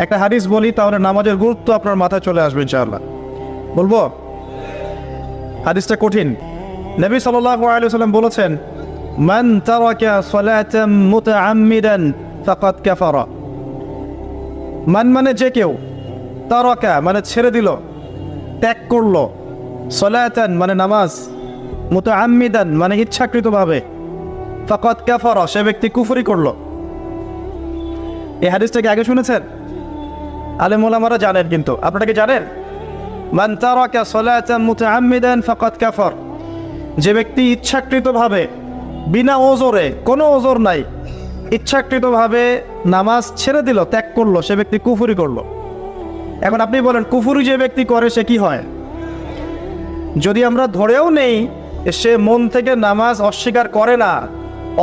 একটা হাদিস বলি, তাহলে নামাজের গুরুত্ব আপনার মাথায় চলে আসবে ইনশাআল্লাহ। বলবো? হাদিসটা কঠিন। নবী সাল্লাল্লাহু আলাইহি ওয়াসাল্লাম বলেছেন, মান তারাকা সালাতাম মুতাআম্মিদান ফাকাদ কাফারা। মান মানে যে কেউ, তারাকা মানে ছেড়ে দিল, ত্যাগ করলো, সালাতান মানে নামাজ, মুতাআম্মিদান মানে ইচ্ছাকৃতভাবে, ফাকাদ কাফারা সে ব্যক্তি কুফরি করলো। এই হাদিসটাকে আগে শুনেছেন? আলেম ওলামারা জানেন, কিন্তু আপনারা কি জানেন? মান তারাকা সালাতান মুতাআম্মিদান ফাকাদ কাফার, যে ব্যক্তি ইচ্ছাকৃতভাবে বিনা ওজরে, কোনো ওজর নাই, ইচ্ছাকৃতভাবে নামাজ ছেড়ে দিল, ত্যাগ করলো, সে ব্যক্তি কুফরি করলো। এখন আপনি বলেন, কুফরি যে ব্যক্তি করে সে কি হয়? যদি আমরা ধরেও নেই সে মন থেকে নামাজ অস্বীকার করে না,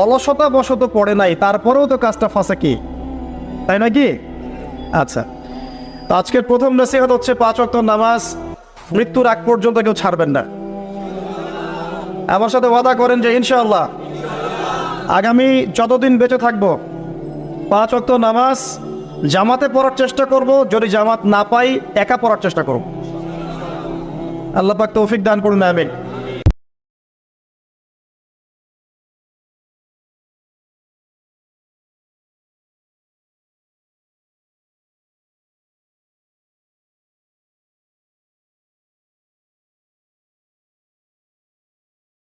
অলসতা বশত পড়ে নাই, তারপরেও তো কাজটা ফাঁসেকি, তাই না কি? আচ্ছা, তো আজকের প্রথম নসিহত হচ্ছে 5 ওয়াক্ত নামাজ মৃত্যুর আগ পর্যন্ত কেউ ছাড়বেন না। আমার সাথে ওয়াদা করেন যে ইনশাআল্লাহ আগামী যতদিন বেঁচে থাকবো 5 ওয়াক্ত নামাজ জামাতে পড়ার চেষ্টা করব, যদি জামাত না পাই একা পড়ার চেষ্টা করব। আল্লাহ পাক তৌফিক দান করুন, আমিন।